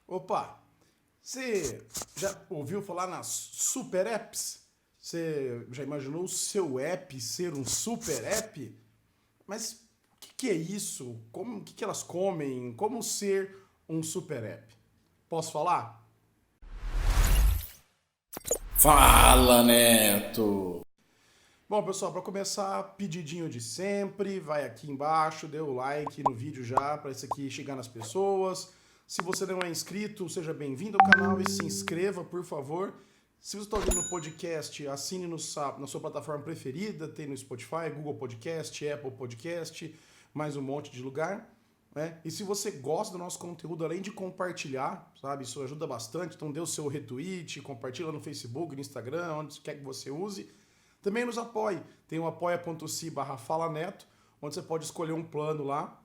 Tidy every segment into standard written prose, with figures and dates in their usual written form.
Opa, você já ouviu falar nas super apps? Você já imaginou o seu app ser um super app? Mas o que é isso? Como, o que elas comem? Como ser um super app? Posso falar? Fala, Neto! Bom, pessoal, para começar, pedidinho de sempre, vai aqui embaixo, dê o like no vídeo já para isso aqui chegar nas pessoas. Se você não é inscrito, seja bem-vindo ao canal e se inscreva, por favor. Se você está ouvindo no podcast, assine na sua plataforma preferida, tem no Spotify, Google Podcast, Apple Podcast, mais um monte de lugar. Né? E se você gosta do nosso conteúdo, além de compartilhar, sabe, isso ajuda bastante, então dê o seu retweet, compartilha no Facebook, no Instagram, onde quer que você use. Também nos apoie. Tem o apoia.se/falaneto, onde você pode escolher um plano lá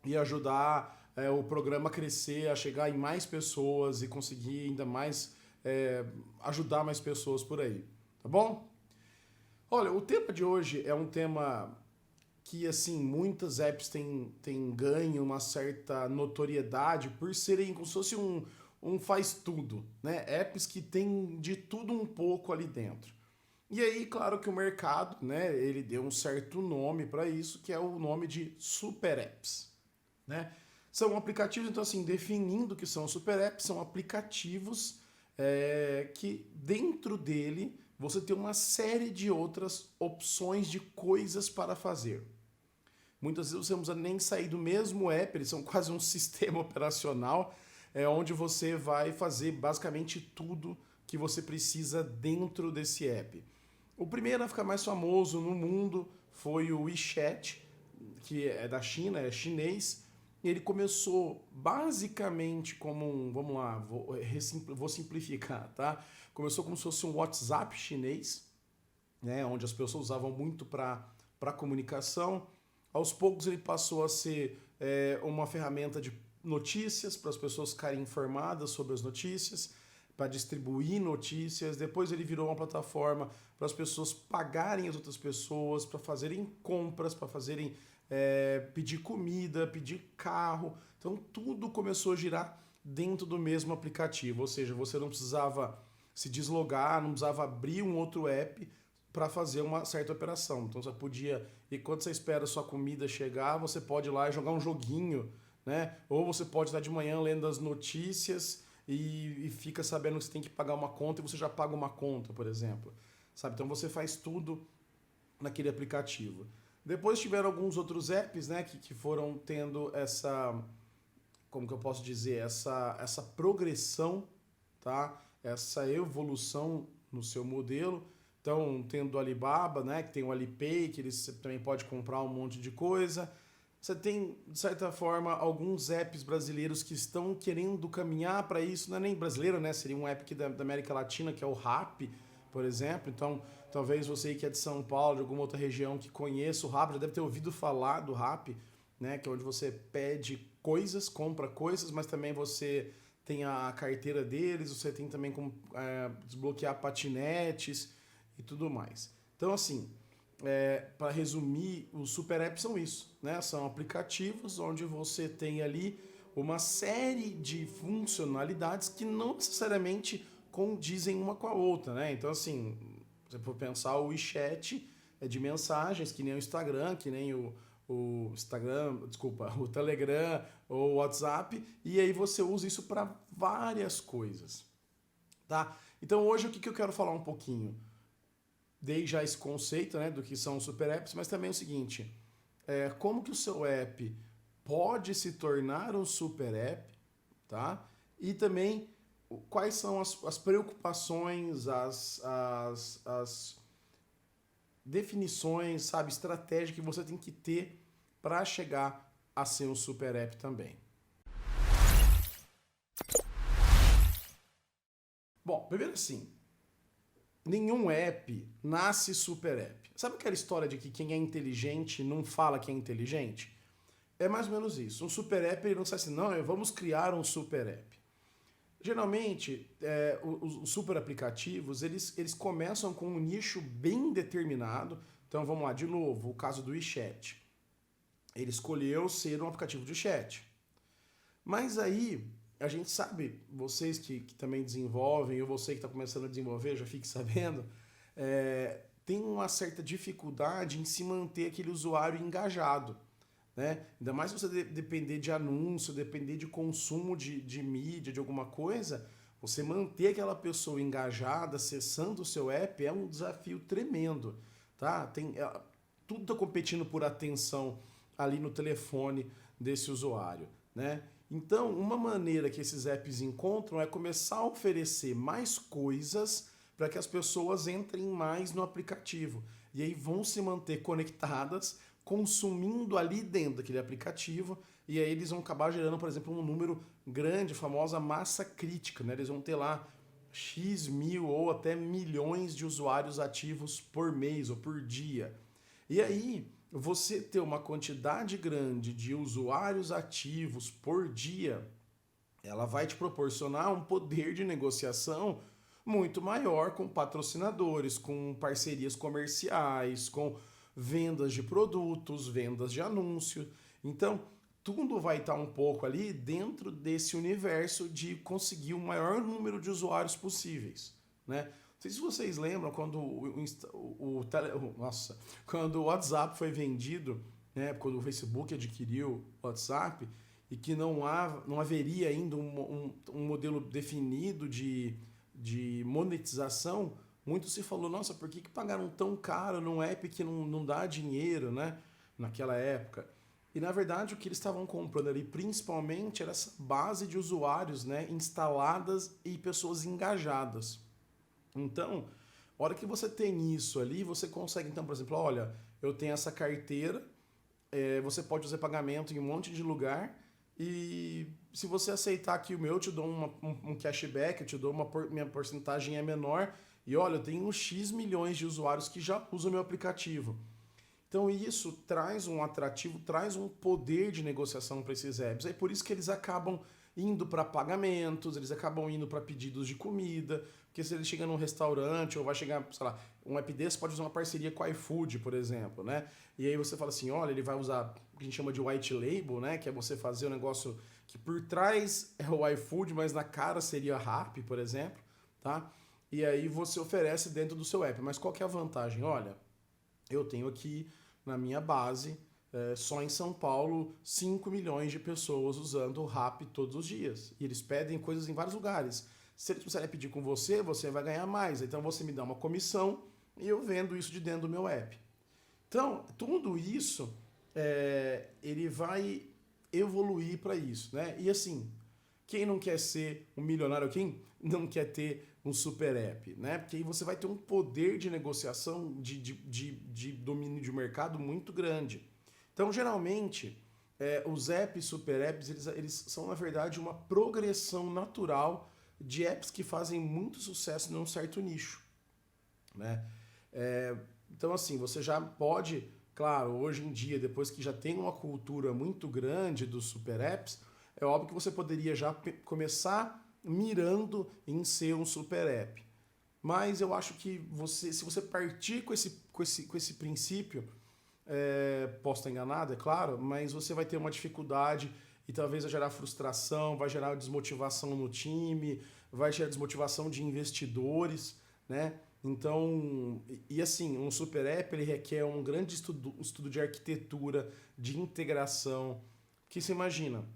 e ajudar o programa a crescer, a chegar em mais pessoas e conseguir ainda mais ajudar mais pessoas por aí. Tá bom? Olha, o tema de hoje é um tema que, assim, muitas apps têm ganho uma certa notoriedade por serem como se fosse um faz-tudo, né? Apps que tem de tudo um pouco ali dentro. E aí, claro que o mercado, né, ele deu um certo nome para isso, que é o nome de super apps, né? São aplicativos, então assim, definindo o que são super apps, são aplicativos que dentro dele você tem uma série de outras opções de coisas para fazer. Muitas vezes você não precisa nem sair do mesmo app, eles são quase um sistema operacional, onde você vai fazer basicamente tudo que você precisa dentro desse app. O primeiro a ficar mais famoso no mundo foi o WeChat, que é da China, é chinês. E ele começou basicamente como um, vamos lá, vou simplificar, tá? Começou como se fosse um WhatsApp chinês, né, onde as pessoas usavam muito para comunicação. Aos poucos ele passou a ser uma ferramenta de notícias para as pessoas ficarem informadas sobre as notícias, para distribuir notícias. Depois ele virou uma plataforma para as pessoas pagarem as outras pessoas, para fazerem compras, para fazerem pedir comida, pedir carro. Então tudo começou a girar dentro do mesmo aplicativo, ou seja, você não precisava se deslogar, não precisava abrir um outro app para fazer uma certa operação. Então você podia, e quando você espera a sua comida chegar, você pode ir lá e jogar um joguinho, né? Ou você pode estar de manhã lendo as notícias e fica sabendo que você tem que pagar uma conta e você já paga uma conta, por exemplo. Sabe? Então você faz tudo naquele aplicativo. Depois tiveram alguns outros apps, né, que foram tendo essa, como que eu posso dizer, essa progressão, tá? Essa evolução no seu modelo. Então, tendo o Alibaba, né, que tem o Alipay, que eles também pode comprar um monte de coisa. Você tem, de certa forma, alguns apps brasileiros que estão querendo caminhar para isso. Não é nem brasileiro, né? Seria um app aqui da América Latina, que é o Rappi, por exemplo. Então, talvez você que é de São Paulo, de alguma outra região que conheça o Rappi, já deve ter ouvido falar do Rappi, né? Que é onde você pede coisas, compra coisas, mas também você tem a carteira deles, você tem também como desbloquear patinetes e tudo mais. Então, assim, para resumir, os super apps são isso, né? São aplicativos onde você tem ali uma série de funcionalidades que não necessariamente condizem uma com a outra, né? Então, assim, se você for pensar, o WeChat é de mensagens, que nem o Instagram, que nem o Instagram, desculpa, o Telegram ou o WhatsApp, e aí você usa isso para várias coisas, tá? Então hoje o que eu quero falar um pouquinho? Dei já esse conceito, né, do que são super apps, mas também é o seguinte, como que o seu app pode se tornar um super app, tá? E também quais são as preocupações, as definições, sabe, estratégia que você tem que ter para chegar a ser um super app também. Bom, primeiro assim, nenhum app nasce super app. Sabe aquela história de que quem é inteligente não fala que é inteligente? É mais ou menos isso. Um super app ele não sai assim, não, vamos criar um super app. Geralmente, os super aplicativos, eles começam com um nicho bem determinado. Então, vamos lá, de novo, o caso do WeChat. Ele escolheu ser um aplicativo de chat. Mas aí, a gente sabe, vocês que também desenvolvem, ou você que está começando a desenvolver, já fique sabendo, tem uma certa dificuldade em se manter aquele usuário engajado, né? Ainda mais se você depender de anúncio, depender de consumo de mídia, de alguma coisa, você manter aquela pessoa engajada, acessando o seu app, é um desafio tremendo, tá? Tudo está competindo por atenção ali no telefone desse usuário, né? Então, uma maneira que esses apps encontram é começar a oferecer mais coisas para que as pessoas entrem mais no aplicativo. E aí vão se manter conectadas, consumindo ali dentro daquele aplicativo, e aí eles vão acabar gerando, por exemplo, um número grande, a famosa massa crítica, né? Eles vão ter lá X mil ou até milhões de usuários ativos por mês ou por dia. E aí, você ter uma quantidade grande de usuários ativos por dia, ela vai te proporcionar um poder de negociação muito maior com patrocinadores, com parcerias comerciais, com vendas de produtos, vendas de anúncio. Então, tudo vai estar um pouco ali dentro desse universo de conseguir o maior número de usuários possíveis, né? Não sei se vocês lembram quando quando o WhatsApp foi vendido, né, quando o Facebook adquiriu o WhatsApp, e que não haveria ainda um modelo definido de monetização, muito se falou, nossa, por que pagaram tão caro num app que não dá dinheiro, né, naquela época? E na verdade o que eles estavam comprando ali principalmente era essa base de usuários, né, instaladas e pessoas engajadas. Então, a hora que você tem isso ali, você consegue, então, por exemplo, olha, eu tenho essa carteira, você pode fazer pagamento em um monte de lugar, e se você aceitar aqui o meu, eu te dou um cashback, eu te dou minha porcentagem é menor, e olha, eu tenho X milhões de usuários que já usam o meu aplicativo. Então isso traz um atrativo, traz um poder de negociação para esses apps. É por isso que eles acabam indo para pagamentos, eles acabam indo para pedidos de comida, porque se ele chega num restaurante ou vai chegar, sei lá, um app desse pode usar uma parceria com o iFood, por exemplo, né? E aí você fala assim, olha, ele vai usar o que a gente chama de white label, né? Que é você fazer um negócio que por trás é o iFood, mas na cara seria a Rappi, por exemplo, tá? E aí você oferece dentro do seu app. Mas qual que é a vantagem? Olha, eu tenho aqui na minha base, só em São Paulo, 5 milhões de pessoas usando o Rappi todos os dias. E eles pedem coisas em vários lugares. Se eles precisarem pedir com você, você vai ganhar mais. Então você me dá uma comissão e eu vendo isso de dentro do meu app. Então, tudo isso, ele vai evoluir para isso, né? E assim, quem não quer ser um milionário, quem não quer ter um super app, né? Porque aí você vai ter um poder de negociação, de domínio de mercado muito grande. Então, geralmente, os apps, super apps, eles são, na verdade, uma progressão natural de apps que fazem muito sucesso num certo nicho, né? Então, assim, você já pode, claro, hoje em dia, depois que já tem uma cultura muito grande dos super apps, é óbvio que você poderia já começar mirando em ser um super app. Mas eu acho que se você partir com esse princípio, posso estar enganado, é claro, mas você vai ter uma dificuldade e talvez vai gerar frustração, vai gerar desmotivação no time, vai gerar desmotivação de investidores, né? Então, e assim, um super app ele requer um grande estudo de arquitetura, de integração, que você imagina,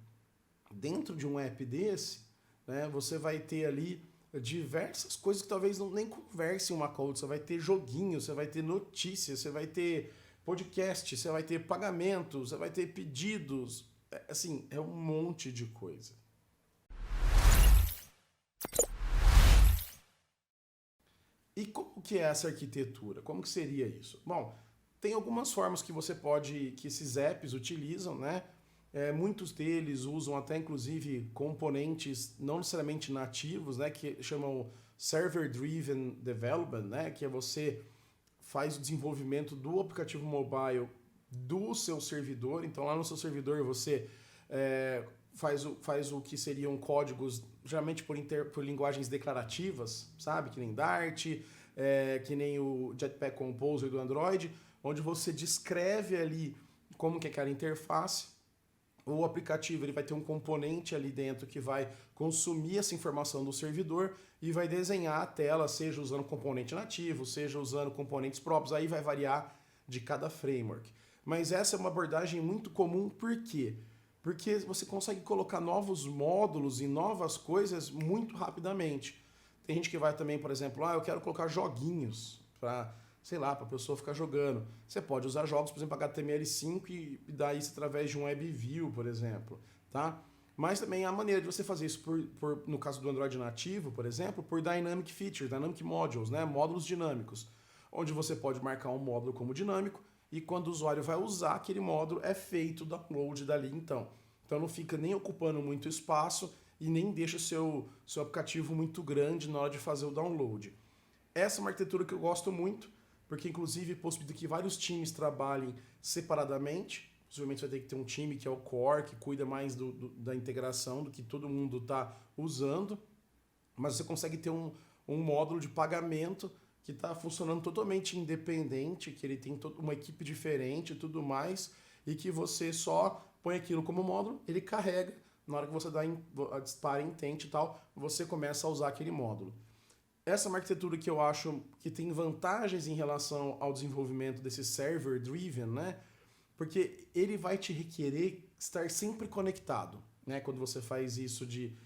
dentro de um app desse, né, você vai ter ali diversas coisas que talvez nem conversem uma com a outra. Você vai ter joguinho, você vai ter notícias, você vai ter podcast, você vai ter pagamentos, você vai ter pedidos. Assim, é um monte de coisa. E como que é essa arquitetura? Como que seria isso? Bom, tem algumas formas que que esses apps utilizam, né? Muitos deles usam até inclusive componentes não necessariamente nativos, né, que chamam Server Driven Development, né, que é você faz o desenvolvimento do aplicativo mobile do seu servidor. Então lá no seu servidor você faz o que seriam códigos geralmente por linguagens declarativas, sabe, que nem Dart, que nem o Jetpack Composer do Android, onde você descreve ali como que é aquela interface. O aplicativo ele vai ter um componente ali dentro que vai consumir essa informação do servidor e vai desenhar a tela, seja usando componente nativo, seja usando componentes próprios, aí vai variar de cada framework. Mas essa é uma abordagem muito comum, por quê? Porque você consegue colocar novos módulos e novas coisas muito rapidamente. Tem gente que vai também, por exemplo, eu quero colocar joguinhos para, sei lá, para a pessoa ficar jogando. Você pode usar jogos, por exemplo, HTML5 e dar isso através de um WebView, por exemplo, tá? Mas também há maneira de você fazer isso, no caso do Android nativo, por exemplo, por Dynamic Features, Dynamic Modules, né? Módulos dinâmicos, onde você pode marcar um módulo como dinâmico e quando o usuário vai usar aquele módulo, é feito o download dali então. Então não fica nem ocupando muito espaço e nem deixa seu aplicativo muito grande na hora de fazer o download. Essa é uma arquitetura que eu gosto muito, porque inclusive possibilita que vários times trabalhem separadamente. Possivelmente você vai ter que ter um time que é o core, que cuida mais da integração, do que todo mundo está usando, mas você consegue ter um módulo de pagamento que está funcionando totalmente independente, que ele tem uma equipe diferente e tudo mais, e que você só põe aquilo como módulo, ele carrega, na hora que você dispara intente e tal, você começa a usar aquele módulo. Essa é uma arquitetura que eu acho que tem vantagens em relação ao desenvolvimento desse server-driven, né? Porque ele vai te requerer estar sempre conectado, né? Quando você faz isso de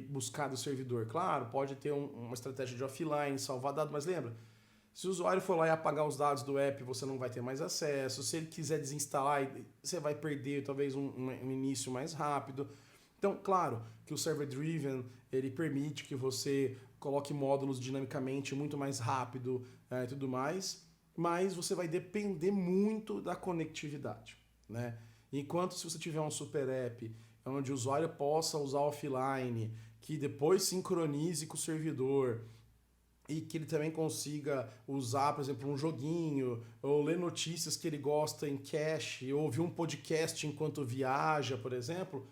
buscar do servidor. Claro, pode ter uma estratégia de offline, salvar dados, mas lembra, se o usuário for lá e apagar os dados do app, você não vai ter mais acesso. Se ele quiser desinstalar, você vai perder talvez um início mais rápido. Então, claro que o server-driven, ele permite que você coloque módulos dinamicamente muito mais rápido e tudo mais, mas você vai depender muito da conectividade, né? Enquanto se você tiver um super app onde o usuário possa usar offline, que depois sincronize com o servidor e que ele também consiga usar, por exemplo, um joguinho, ou ler notícias que ele gosta em cache, ou ouvir um podcast enquanto viaja, por exemplo,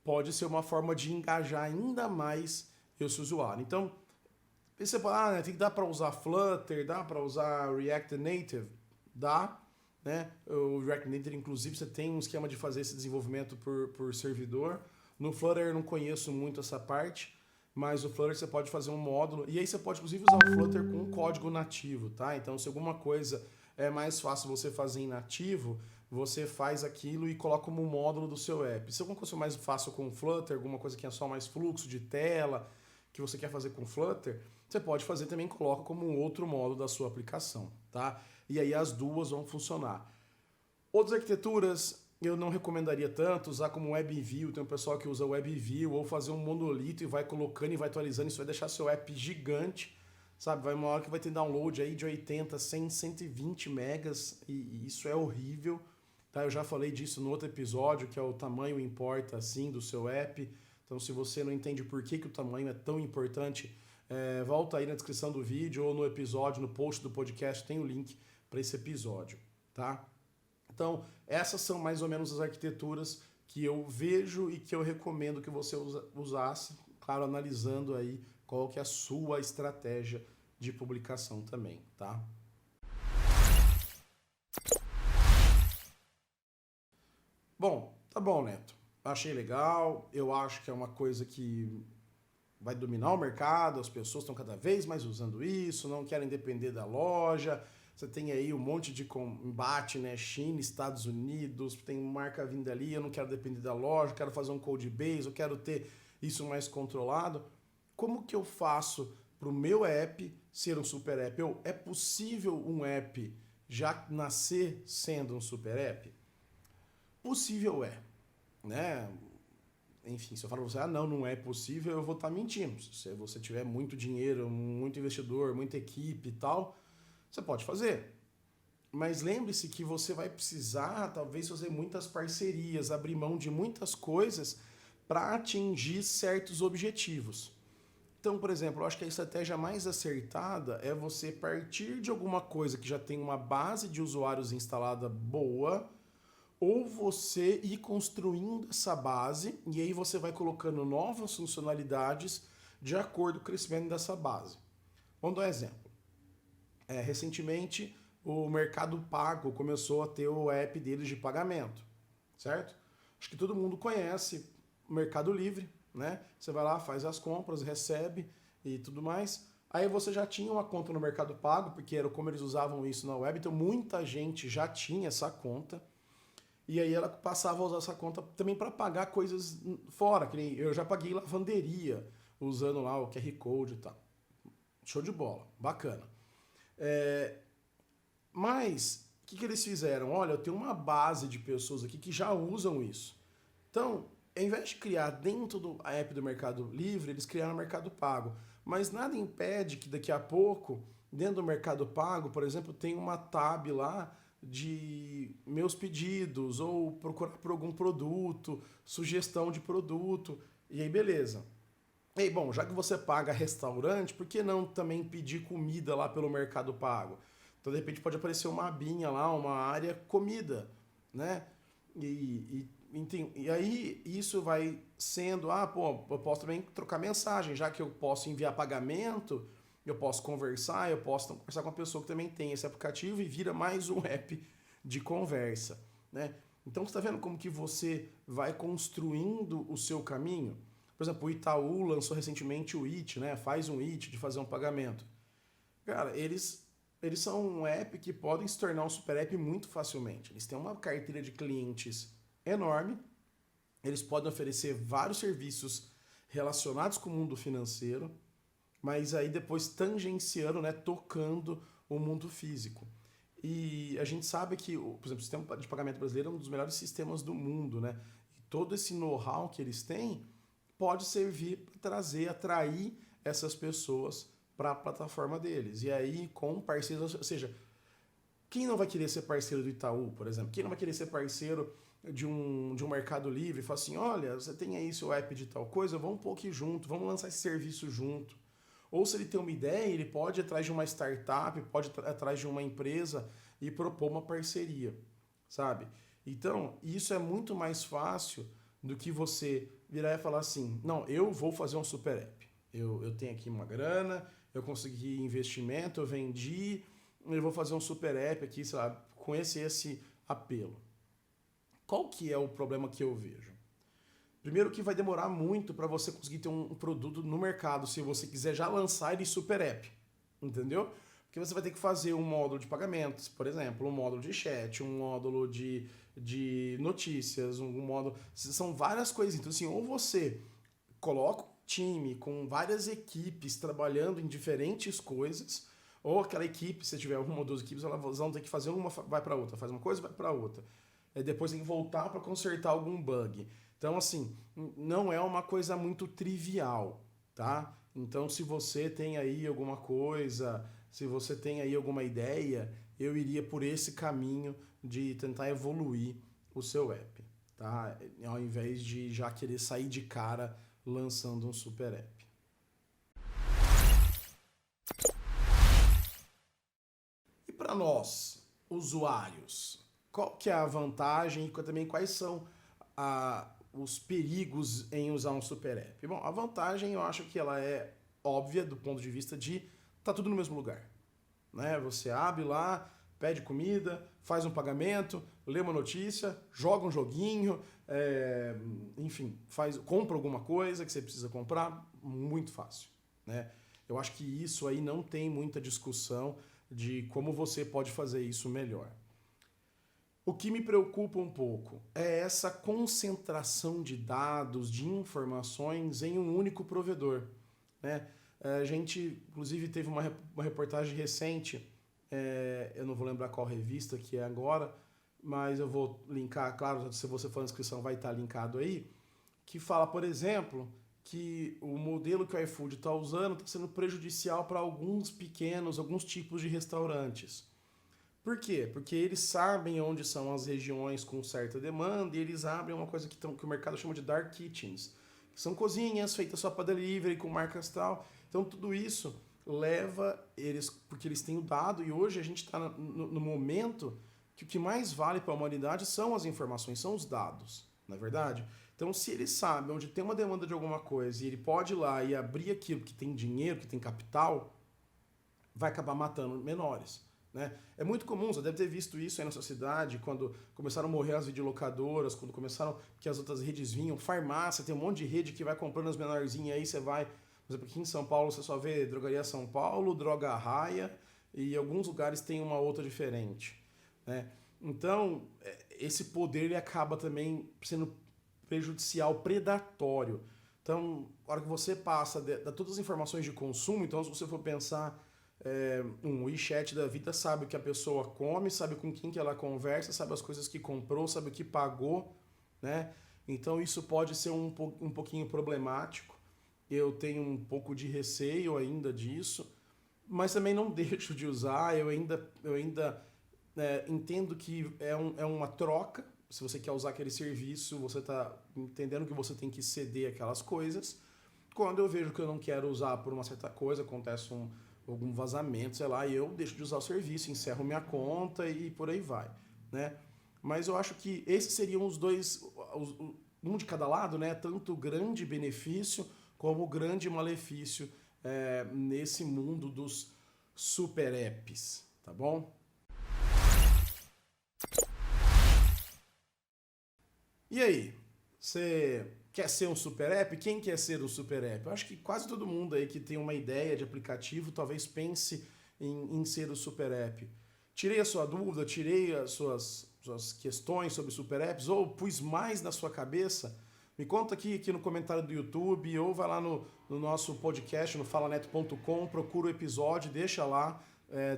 pode ser uma forma de engajar ainda mais esse usuário. Então, você fala, tem que dar para usar Flutter, dá para usar React Native? Dá, né? O React Native, inclusive, você tem um esquema de fazer esse desenvolvimento por servidor. No Flutter eu não conheço muito essa parte, mas o Flutter você pode fazer um módulo, e aí você pode inclusive usar o Flutter com código nativo, tá? Então se alguma coisa é mais fácil você fazer em nativo, você faz aquilo e coloca como módulo do seu app. Se alguma coisa é mais fácil com o Flutter, alguma coisa que é só mais fluxo de tela, que você quer fazer com Flutter, você pode fazer também, coloca como um outro módulo da sua aplicação, tá? E aí as duas vão funcionar. Outras arquiteturas eu não recomendaria tanto usar como WebView, tem um pessoal que usa WebView, ou fazer um monolito e vai colocando e vai atualizando, isso vai deixar seu app gigante, sabe? Vai uma hora que vai ter download aí de 80, 100, 120 megas e isso é horrível, tá? Eu já falei disso no outro episódio, que é o tamanho importa, assim, do seu app. Então, se você não entende por que o tamanho é tão importante, volta aí na descrição do vídeo ou no episódio, no post do podcast, tem o link para esse episódio, tá? Então, essas são mais ou menos as arquiteturas que eu vejo e que eu recomendo que você usasse, claro, analisando aí qual que é a sua estratégia de publicação também, tá? Bom, tá bom, Neto. Achei legal, eu acho que é uma coisa que vai dominar o mercado, as pessoas estão cada vez mais usando isso, não querem depender da loja. Você tem aí um monte de combate, né? China, Estados Unidos, tem marca vindo ali, eu não quero depender da loja, eu quero fazer um code base, eu quero ter isso mais controlado. Como que eu faço para o meu app ser um super app? É possível um app já nascer sendo um super app? Possível é, né? Enfim, se eu falo pra você, não é possível, eu vou estar mentindo. Se você tiver muito dinheiro, muito investidor, muita equipe e tal, você pode fazer. Mas lembre-se que você vai precisar, talvez, fazer muitas parcerias, abrir mão de muitas coisas para atingir certos objetivos. Então, por exemplo, eu acho que a estratégia mais acertada é você partir de alguma coisa que já tem uma base de usuários instalada boa, ou você ir construindo essa base e aí você vai colocando novas funcionalidades de acordo com o crescimento dessa base. Vamos dar um exemplo. Recentemente, o Mercado Pago começou a ter o app deles de pagamento, certo? Acho que todo mundo conhece o Mercado Livre, né? Você vai lá, faz as compras, recebe e tudo mais. Aí você já tinha uma conta no Mercado Pago, porque era como eles usavam isso na web, então muita gente já tinha essa conta. E aí ela passava a usar essa conta também para pagar coisas fora, que nem eu já paguei lavanderia usando lá o QR Code e tal. Show de bola, bacana. Mas, o que eles fizeram? Olha, eu tenho uma base de pessoas aqui que já usam isso. Então, ao invés de criar dentro do app do Mercado Livre, eles criaram o Mercado Pago. Mas nada impede que daqui a pouco, dentro do Mercado Pago, por exemplo, tem uma tab lá de meus pedidos, ou procurar por algum produto, sugestão de produto, e aí beleza. E aí, bom, já que você paga restaurante, por que não também pedir comida lá pelo Mercado Pago? Então, de repente, pode aparecer uma abinha lá, uma área comida, né? E aí, isso vai sendo, eu posso também trocar mensagem, já que eu posso enviar pagamento, eu posso conversar, eu posso conversar com uma pessoa que também tem esse aplicativo e vira mais um app de conversa, né? Então, você está vendo como que você vai construindo o seu caminho? Por exemplo, o Itaú lançou recentemente o IT, né? Faz um IT de fazer um pagamento. Cara, eles são um app que podem se tornar um super app muito facilmente. Eles têm uma carteira de clientes enorme, eles podem oferecer vários serviços relacionados com o mundo financeiro, mas aí depois tangenciando, né, tocando o mundo físico. E a gente sabe que, por exemplo, o sistema de pagamento brasileiro é um dos melhores sistemas do mundo, né? E todo esse know-how que eles têm pode servir para atrair essas pessoas para a plataforma deles. E aí, com parceiros, ou seja, quem não vai querer ser parceiro do Itaú, por exemplo? Quem não vai querer ser parceiro de um Mercado Livre e falar assim, olha, você tem aí seu app de tal coisa, vamos pôr aqui junto, vamos lançar esse serviço junto. Ou se ele tem uma ideia, ele pode ir atrás de uma startup, pode ir atrás de uma empresa e propor uma parceria, sabe? Então, isso é muito mais fácil do que você virar e falar assim, não, eu vou fazer um super app. Eu tenho aqui uma grana, eu consegui investimento, eu vendi, eu vou fazer um super app aqui, sei lá, com esse apelo. Qual que é o problema que eu vejo? Primeiro que vai demorar muito para você conseguir ter um produto no mercado, se você quiser já lançar ele super app, entendeu? Porque você vai ter que fazer um módulo de pagamentos, por exemplo, um módulo de chat, um módulo de notícias, um módulo... São várias coisas. Então, assim, ou você coloca um time com várias equipes trabalhando em diferentes coisas, ou aquela equipe, se tiver uma ou duas equipes, elas vão ter que fazer uma, vai para outra, faz uma coisa, vai para outra. Depois tem que voltar para consertar algum bug. Então, assim, não é uma coisa muito trivial, tá? Então, se você tem aí alguma coisa, se você tem aí alguma ideia, eu iria por esse caminho de tentar evoluir o seu app, tá? Ao invés de já querer sair de cara lançando um super app. E para nós, usuários, qual que é a vantagem e também quais são os perigos em usar um super app? Bom, a vantagem eu acho que ela é óbvia do ponto de vista de tá tudo no mesmo lugar, né? Você abre lá, pede comida, faz um pagamento, lê uma notícia, joga um joguinho, enfim, compra alguma coisa que você precisa comprar, muito fácil, né? Eu acho que isso aí não tem muita discussão de como você pode fazer isso melhor. O que me preocupa um pouco é essa concentração de dados, de informações em um único provedor, né? A gente, inclusive, teve uma reportagem recente, eu não vou lembrar qual revista que é agora, mas eu vou linkar, claro, se você for na inscrição vai estar linkado aí, que fala, por exemplo, que o modelo que o iFood está usando está sendo prejudicial para alguns tipos de restaurantes. Por quê? Porque eles sabem onde são as regiões com certa demanda e eles abrem uma coisa que o mercado chama de dark kitchens, que são cozinhas feitas só para delivery, com marcas tal. Então tudo isso leva eles, porque eles têm o dado e hoje a gente está no momento que o que mais vale para a humanidade são as informações, são os dados, não é verdade? Então se ele sabe onde tem uma demanda de alguma coisa e ele pode ir lá e abrir aquilo que tem dinheiro, que tem capital, vai acabar matando menores. né? É muito comum, você deve ter visto isso aí na sua cidade, quando começaram a morrer as videolocadoras, quando começaram que as outras redes vinham, farmácia, tem um monte de rede que vai comprando as menorzinhas, aí você vai, por exemplo, aqui em São Paulo você só vê Drogaria São Paulo, Droga Raia, e alguns lugares tem uma outra diferente, né? Então, esse poder ele acaba também sendo prejudicial, predatório. Então, na hora que você passa de todas as informações de consumo, então se você for pensar, um WeChat da vida sabe o que a pessoa come, sabe com quem que ela conversa, sabe as coisas que comprou, sabe o que pagou, né? Então isso pode ser um pouquinho problemático. Eu tenho um pouco de receio ainda disso, mas também não deixo de usar, eu ainda entendo que é uma troca. Se você quer usar aquele serviço, você está entendendo que você tem que ceder aquelas coisas. Quando eu vejo que eu não quero usar por uma certa coisa, acontece algum vazamento, sei lá, e eu deixo de usar o serviço, encerro minha conta e por aí vai, né? Mas eu acho que esses seriam os dois, um de cada lado, né? Tanto o grande benefício como o grande malefício nesse mundo dos super apps, tá bom? E aí, você quer ser um super app? Quem quer ser um super app? Eu acho que quase todo mundo aí que tem uma ideia de aplicativo talvez pense em ser o super app. Tirei a sua dúvida, tirei as suas questões sobre super apps ou pus mais na sua cabeça? Me conta aqui no comentário do YouTube ou vai lá no nosso podcast, no falaneto.com, procura o episódio, deixa lá.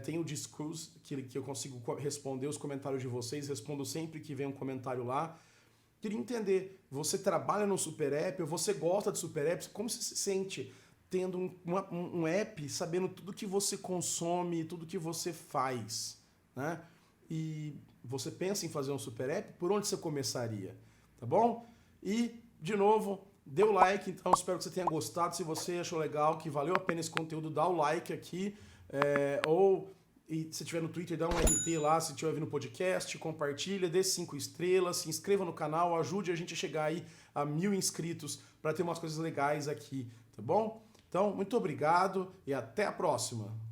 Tem o Discuss, que eu consigo responder os comentários de vocês, respondo sempre que vem um comentário lá. Queria entender, você trabalha no super app, ou você gosta de super apps, como você se sente tendo um app, sabendo tudo que você consome, tudo que você faz, né? E você pensa em fazer um super app, por onde você começaria, tá bom? E, de novo, dê o like, então espero que você tenha gostado. Se você achou legal, que valeu a pena esse conteúdo, dá o like aqui, e se tiver no Twitter, dá um RT lá, se tiver ouvindo no podcast, compartilha, dê 5 estrelas, se inscreva no canal, ajude a gente a chegar aí a 1000 inscritos para ter umas coisas legais aqui, tá bom? Então, muito obrigado e até a próxima!